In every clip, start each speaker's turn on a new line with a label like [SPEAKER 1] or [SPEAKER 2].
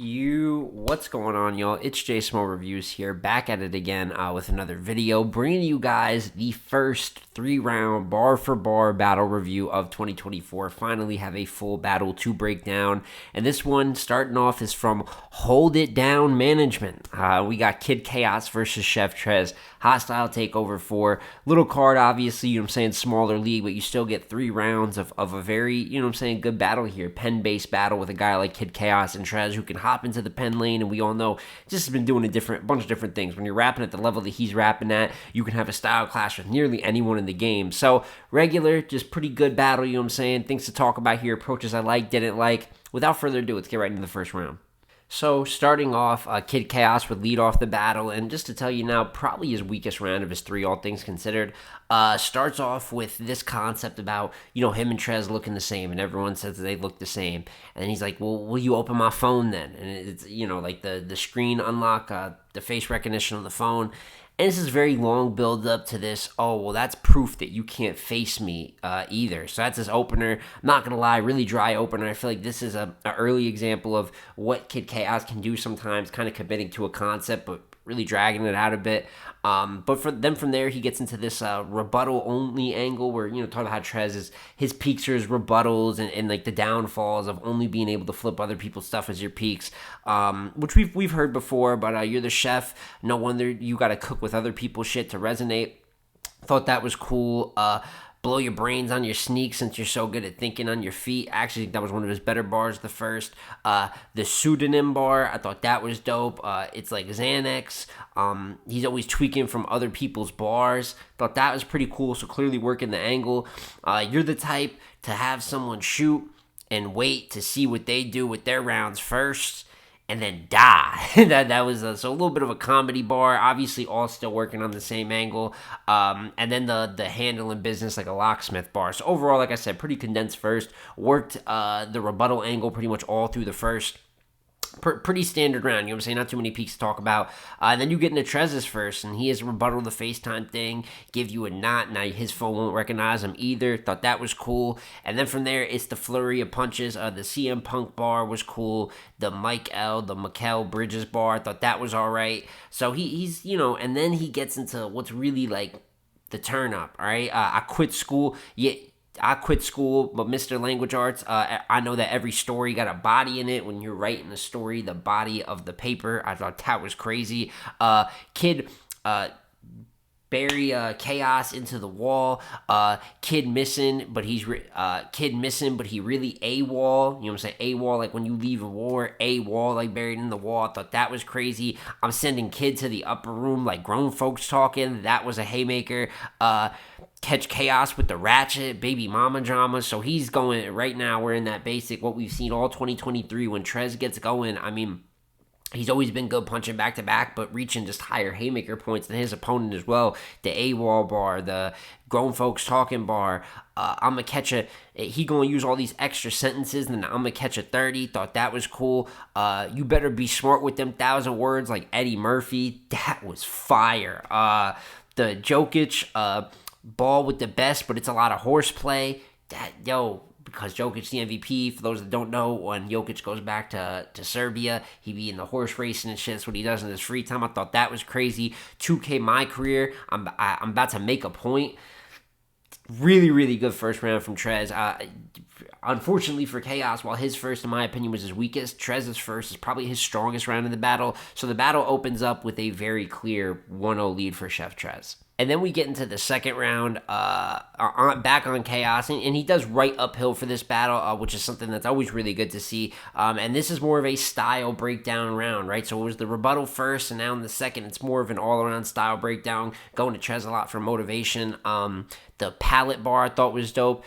[SPEAKER 1] What's going on, y'all? It's J Small Reviews here, back at it again with another video, bringing you guys the first 3-round bar for bar battle review of 2024. Finally have a full battle to break down, and this one starting off is from Hold It Down Management. We got Kid Chaos versus Chef Trez. Hostile Takeover 4. Little card, obviously, smaller league, but you still get 3 rounds of a very, good battle here. Pen-based battle with a guy like Kid Chaos and Trez who can hop into the pen lane, and we all know just has been doing a bunch of different things. When you're rapping at the level that he's rapping at, you can have a style clash with nearly anyone in the game. So, regular, just pretty good battle, Things to talk about here, approaches I like, didn't like. Without further ado, let's get right into the first round. So, starting off, Kid Chaos would lead off the battle, and just to tell you now, probably his weakest round of his 3, all things considered. Starts off with this concept about, him and Trez looking the same, and everyone says that they look the same. And he's like, well, will you open my phone then? And it's, like the screen unlock, the face recognition on the phone. And this is very long build up to this. Oh, well, that's proof that you can't face me either. So that's his opener. I'm not going to lie, really dry opener. I feel like this is an early example of what Kid Chaos can do sometimes, kind of committing to a concept, but really dragging it out a bit. But from there, he gets into this rebuttal only angle where, talking about how Trez is, his peaks are his rebuttals and like the downfalls of only being able to flip other people's stuff as your peaks, which we've heard before, but you're the chef. No wonder you got to cook with other people's shit to resonate. Thought that was cool. Blow your brains on your sneak since you're so good at thinking on your feet. Actually, that was one of his better bars, the first. The pseudonym bar, I thought that was dope. It's like Xanax. He's always tweaking from other people's bars. Thought that was pretty cool, so clearly working the angle. You're the type to have someone shoot and wait to see what they do with their rounds first and then die. that was so a little bit of a comedy bar. Obviously, all still working on the same angle. And then the handling business like a locksmith bar. So overall, like I said, pretty condensed first. Worked the rebuttal angle pretty much all through the first. Pretty standard round, Not too many peaks to talk about. And then you get into Trez's first, and he has rebuttal the FaceTime thing, give you a knot. Now his phone won't recognize him either. Thought that was cool. And then from there, it's the flurry of punches. The CM Punk bar was cool. The Mikael Bridges bar, thought that was all right. So he's, and then he gets into what's really like the turn up, all right? I quit school. Yeah. I quit school, but Mr. Language Arts, I know that every story got a body in it. When you're writing the story, the body of the paper, I thought that was crazy. Kid bury Chaos into the wall. Kid missing, but he really AWOL. AWOL, like when you leave a war, AWOL, like buried in the wall. I thought that was crazy. I'm sending Kid to the upper room, like grown folks talking. That was a haymaker. Catch Chaos with the ratchet, baby mama drama. So he's going, right now we're in that basic, what we've seen all 2023. When Trez gets going, he's always been good punching back to back, but reaching just higher haymaker points than his opponent as well. The AWOL bar, the grown folks talking bar. I'm gonna catch he gonna use all these extra sentences, and then I'm gonna catch a 30. Thought that was cool. You better be smart with them 1,000 words, like Eddie Murphy. That was fire. The Jokic, ball with the best, but it's a lot of horseplay. Because Jokic's the MVP. For those that don't know, when Jokic goes back to Serbia, he be in the horse racing and shit. That's what he does in his free time. I thought that was crazy. 2K my career. I'm about to make a point. Really, really good first round from Trez. Unfortunately for Chaos, while his first, in my opinion, was his weakest, Trez's first is probably his strongest round in the battle. So the battle opens up with a very clear 1-0 lead for Chef Trez. And then we get into the second round, back on Chaos, and he does right uphill for this battle, which is something that's always really good to see. And this is more of a style breakdown round, right? So it was the rebuttal first, and now in the second, it's more of an all-around style breakdown, going to Trez a lot for motivation. The palette bar I thought was dope.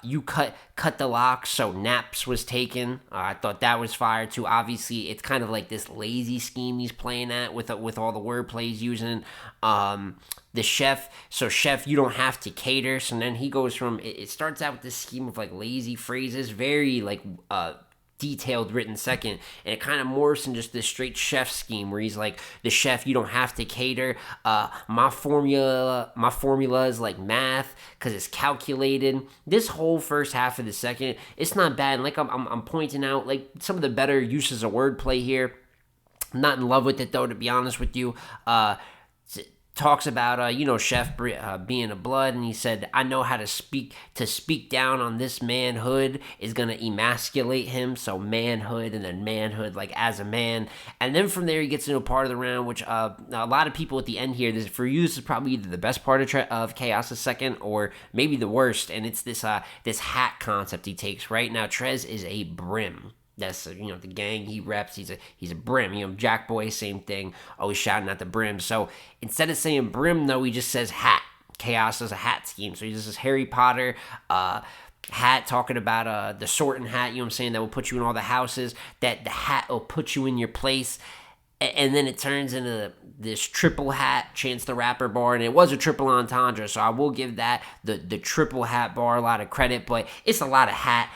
[SPEAKER 1] You cut the lock, so Naps was taken. I thought that was fire too. Obviously, it's kind of like this lazy scheme he's playing at with all the wordplay he's using. The chef, so chef, you don't have to cater. So then he goes from, it starts out with this scheme of like lazy phrases, very like detailed written second, and it kind of morphs in just this straight chef scheme where he's like, the chef, you don't have to cater. My formula is like math because it's calculated. This whole first half of the second, it's not bad. And like I'm pointing out, like some of the better uses of wordplay here. I'm not in love with it though, to be honest with you. Talks about chef being a blood, and he said, I know how to speak down on this manhood is gonna emasculate him. So manhood, and then manhood like as a man, and then from there he gets into a part of the round which a lot of people at the end here, for you this is probably either the best part of Chaos' second or maybe the worst, and it's this hat concept he takes. Right now Trez is a brim. That's the gang he reps. He's a brim. Jack Boy, same thing. Always shouting at the brim. So instead of saying brim, though, he just says hat. Chaos is a hat scheme. So he just says Harry Potter hat, talking about the sorting hat. You know what I'm saying? That will put you in all the houses. That the hat will put you in your place. And then it turns into this triple hat Chance the Rapper bar, and it was a triple entendre, so I will give that the triple hat bar a lot of credit, but it's a lot of hat.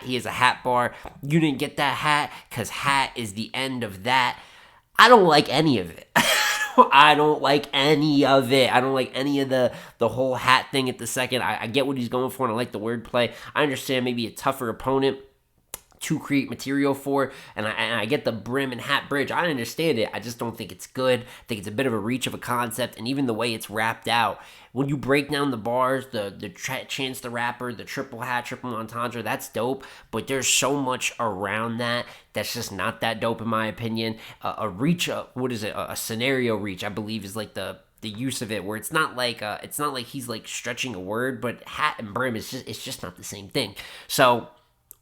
[SPEAKER 1] He has a hat bar. You didn't get that hat because hat is the end of that. I don't like any of it. I don't like any of it. I don't like any of the whole hat thing at the second. I get what he's going for, and I like the wordplay. I understand maybe a tougher opponent to create material for, and I get the brim and hat bridge. I understand it. I just don't think it's good. I think it's a bit of a reach of a concept, and even the way it's wrapped out. When you break down the bars, the Chance the Rapper, the triple hat, triple entendre, that's dope, but there's so much around that's just not that dope in my opinion. A reach, a scenario reach, I believe is like the use of it, where it's not like he's like stretching a word, but hat and brim it's just not the same thing. So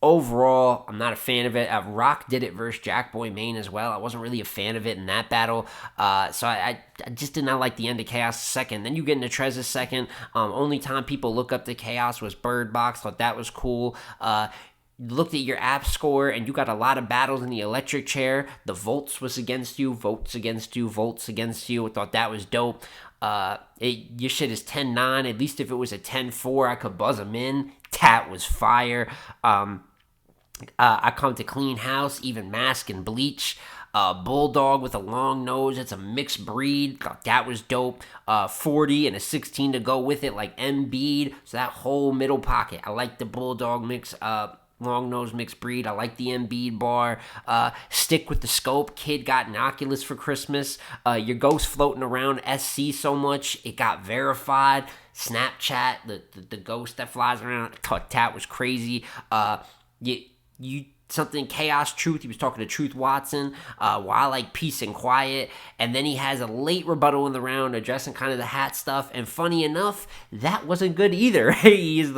[SPEAKER 1] overall, I'm not a fan of it. Rock did it versus Jackboy Maine as well. I wasn't really a fan of it in that battle. So I just did not like the end of Chaos' second. Then you get into Trez's second. Only time people look up to Chaos was Bird Box. Thought that was cool. Looked at your app score, and you got a lot of battles in the electric chair. The volts was against you, votes against you, volts against you. I thought that was dope. Your shit is 10-9. At least if it was a 10-4, I could buzz them in. That was fire. I come to clean house, even mask and bleach. Bulldog with a long nose. It's a mixed breed. Thought that was dope. 40 and a 16 to go with it, like Embiid. So that whole middle pocket. I like the Bulldog mix. Long nose mixed breed. I like the Embiid bar. Stick with the scope. Kid got an Oculus for Christmas. Your ghost floating around SC so much it got verified. Snapchat, the ghost that flies around. I thought that was crazy. You something Chaos Truth. He was talking to Truth Watson. While I like peace and quiet, and then he has a late rebuttal in the round addressing kind of the hat stuff. And funny enough, that wasn't good either. He's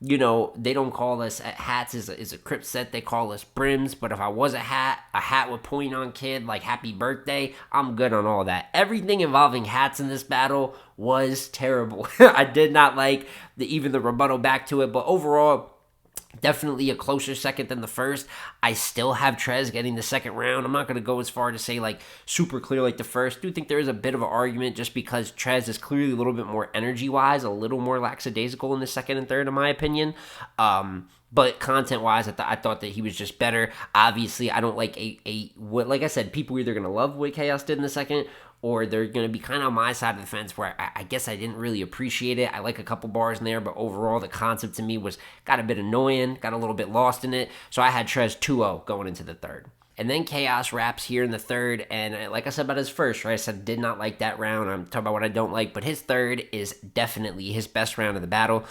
[SPEAKER 1] they don't call us hats is a Crip set. They call us brims. But if I was a hat with point on kid, like happy birthday, I'm good on all that. Everything involving hats in this battle was terrible. I did not like even the rebuttal back to it. But overall, definitely a closer second than the first. I still have Trez getting the second round. I'm not going to go as far to say like super clear like the first. I do think there is a bit of an argument just because Trez is clearly a little bit more energy-wise, a little more lackadaisical in the second and third, in my opinion. But content-wise, I thought that he was just better. Obviously, I don't like like I said, people are either going to love what Chaos did in the second, or they're going to be kind of on my side of the fence where I guess I didn't really appreciate it. I like a couple bars in there, but overall the concept to me got a bit annoying, got a little bit lost in it. So I had Trez 2-0 going into the third. And then Chaos raps here in the third, and like I said about his first, right? I said did not like that round. I'm talking about what I don't like, but his third is definitely his best round of the battle.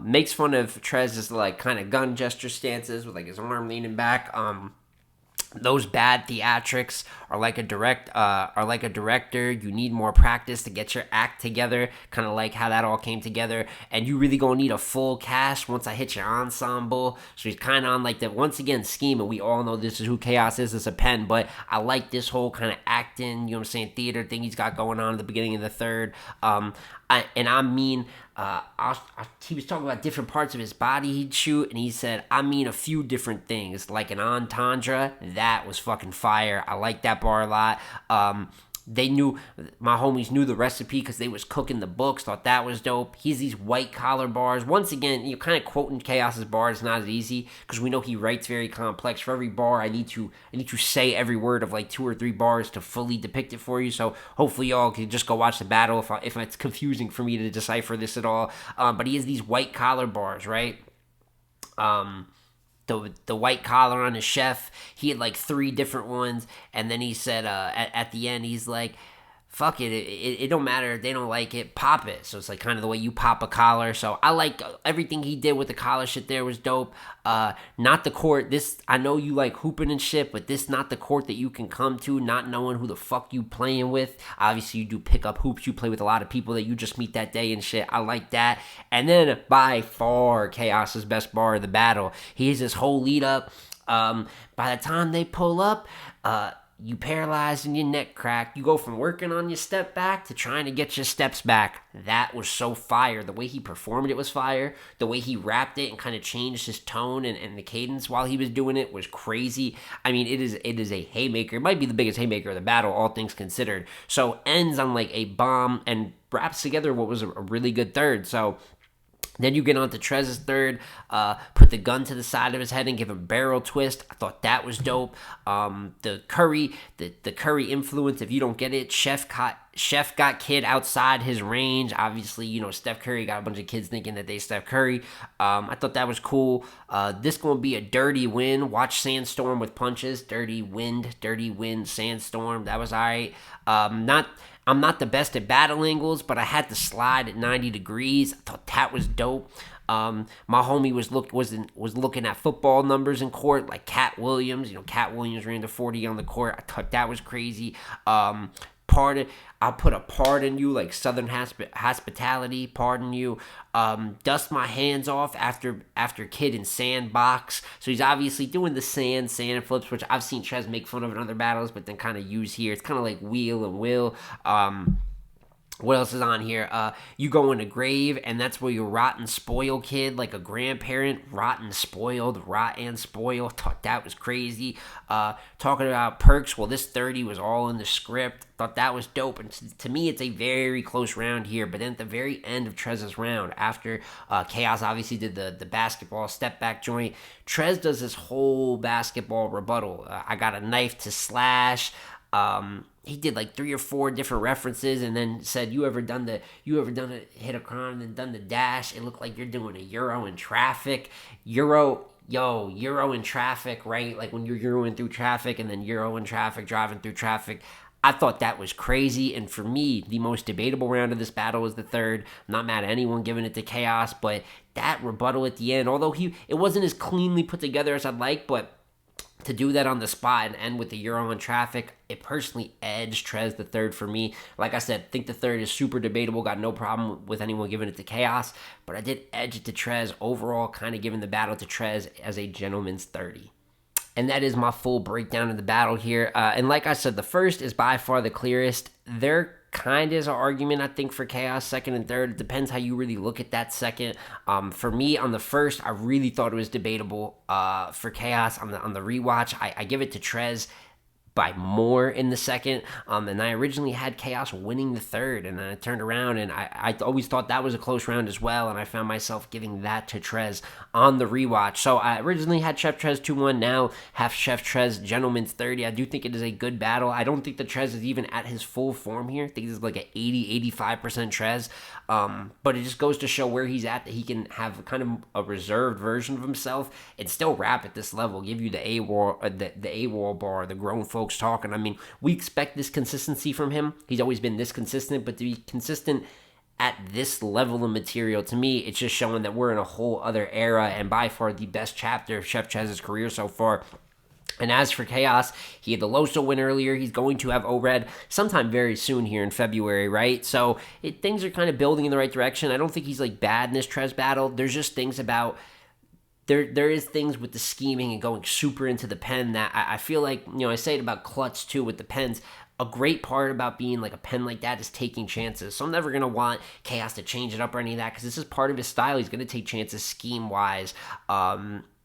[SPEAKER 1] Makes fun of Trez's like kind of gun gesture stances with like his arm leaning back. Those bad theatrics are like a director. You need more practice to get your act together. Kind of like how that all came together. And you really gonna need a full cast once I hit your ensemble. So he's kind of on like the once again scheme, and we all know this is who Chaos is as a pen. But I like this whole kind of acting, you know what I'm saying, theater thing he's got going on at the beginning of the third. He was talking about different parts of his body he'd shoot, and he said, I mean a few different things, like an entendre. That was fucking fire. I like that bar a lot. They knew, my homies knew the recipe because they was cooking the books. Thought that was dope. He's these white collar bars. Once again, you're kind of quoting Chaos's bars. It's not as easy because we know he writes very complex. For every bar, I need to say every word of like 2 or 3 bars to fully depict it for you. So hopefully y'all can just go watch the battle if it's confusing for me to decipher this at all. But he has these white collar bars, right? The white collar on his chef. He had like 3 different ones, and then he said at the end, he's like, fuck it don't matter if they don't like it, pop it. So it's like kind of the way you pop a collar. So I like everything he did with the collar shit there was dope. Not the court. This, I know you like hooping and shit, but this not the court that you can come to not knowing who the fuck you playing with. Obviously you do pick up hoops, you play with a lot of people that you just meet that day and shit. I like that. And then by far Chaos's best bar of the battle. He has this whole lead up. By the time they pull up, you paralyzed and your neck cracked. You go from working on your step back to trying to get your steps back. That was so fire. The way he performed it was fire. The way he rapped it and kind of changed his tone and the cadence while he was doing it was crazy. I mean, it is a haymaker. It might be the biggest haymaker of the battle, all things considered. So ends on like a bomb and wraps together what was a really good third. So then you get on to Trez's third, put the gun to the side of his head and give him a barrel twist. I thought that was dope. The Curry influence, if you don't get it, Chef got kid outside his range. Obviously, you know, Steph Curry got a bunch of kids thinking that they Steph Curry. I thought that was cool. This going to be a dirty win. Watch Sandstorm with punches. Dirty wind, Sandstorm. That was all right. I'm not the best at battle angles, but I had to slide at 90 degrees. I thought that was dope. My homie was looking at football numbers in court, like Cat Williams. You know, Cat Williams ran to 40 on the court. I thought that was crazy. I'll put a pardon you, like Southern hospitality, pardon you. Dust my hands off after kid in sandbox. So he's obviously doing the sand flips, which I've seen Trez make fun of in other battles, but then kind of use here. It's kind of like wheel and will. What else is on here? You go in a grave, and that's where you rot and spoil kid, like a grandparent, rot and spoil. Thought that was crazy. Talking about perks, well, this 30 was all in the script. Thought that was dope, and to me, it's a very close round here. But then at the very end of Trez's round, after Chaos obviously did the basketball step back joint, Trez does this whole basketball rebuttal. I got a knife to slash. He did like 3 or 4 different references and then said, you ever done a hit a crime and then done the dash? It looked like you're doing a Euro in traffic. Euro in traffic, right? Like when you're Euroing through traffic and then Euro in traffic, driving through traffic. I thought that was crazy, and for me, the most debatable round of this battle was the third. I'm not mad at anyone giving it to Chaos, but that rebuttal at the end, although it wasn't as cleanly put together as I'd like, but to do that on the spot and end with the Euro in traffic, it personally edged Trez the third for me. Like I said, think the third is super debatable. Got no problem with anyone giving it to Chaos, but I did edge it to Trez. Overall, kind of giving the battle to Trez as a gentleman's 30. And that is my full breakdown of the battle here. And like I said, the first is by far the clearest. There kind of is an argument, I think, for Chaos second and third. It depends how you really look at that second. For me, on the first, I really thought it was debatable. For Chaos, on the rewatch, I give it to Trez by more in the second. And I originally had Chaos winning the third, and then I turned around and I always thought that was a close round as well, and I found myself giving that to Trez on the rewatch. So I originally had Chef Trez 2-1, now have Chef Trez Gentleman's 30. I do think it is a good battle. I don't think that Trez is even at his full form here. I think this is like an 80-85% Trez. But it just goes to show where he's at, that he can have kind of a reserved version of himself and still rap at this level, give you the AWOL bar, the grown folks talking. I mean, we expect this consistency from him. He's always been this consistent, but to be consistent at this level of material, to me, it's just showing that we're in a whole other era, and by far the best chapter of Chef Trez's career so far. And as for Chaos, he had the Loso win earlier. He's going to have ORED sometime very soon here in February, right? So things are kind of building in the right direction. I don't think he's like bad in this Trez battle. There's just things about there is things with the scheming and going super into the pen that I feel like, you know, I say it about Klutz too with the pens. A great part about being like a pen like that is taking chances. So I'm never going to want Chaos to change it up or any of that, because this is part of his style. He's going to take chances scheme-wise.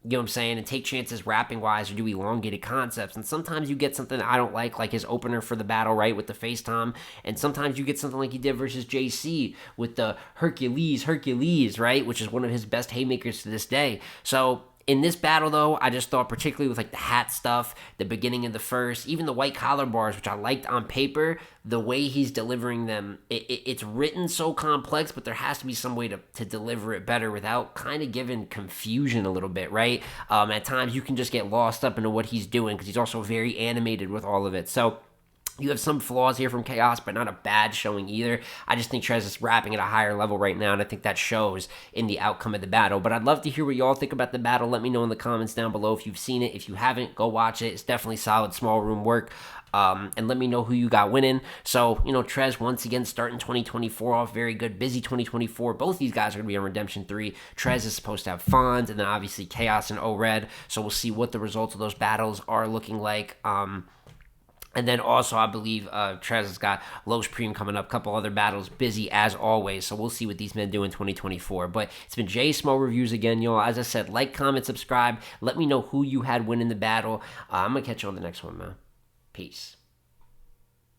[SPEAKER 1] you know what I'm saying, and take chances rapping wise or do elongated concepts. And sometimes you get something that I don't like his opener for the battle, right, with the FaceTime. And sometimes you get something like he did versus JC with the Hercules, right, which is one of his best haymakers to this day. So in this battle, though, I just thought, particularly with like the hat stuff, the beginning of the first, even the white collar bars, which I liked on paper, the way he's delivering them, it's written so complex, but there has to be some way to deliver it better without kind of giving confusion a little bit, right? At times you can just get lost up into what he's doing because he's also very animated with all of it. So you have some flaws here from Chaos, but not a bad showing either. I just think Trez is rapping at a higher level right now, and I think that shows in the outcome of the battle. But I'd love to hear what y'all think about the battle. Let me know in the comments down below if you've seen it. If you haven't, go watch it. It's definitely solid small room work. And let me know who you got winning. So, Trez once again starting 2024 off very good. Busy 2024. Both these guys are going to be on Redemption 3. Trez is supposed to have Fonz, and then obviously Chaos and O-Red. So we'll see what the results of those battles are looking like. And then also, I believe Trez has got Los Preem coming up, couple other battles, busy as always. So we'll see what these men do in 2024. But it's been Jay Smo Reviews again, y'all. As I said, like, comment, subscribe. Let me know who you had winning the battle. I'm going to catch you on the next one, man. Peace.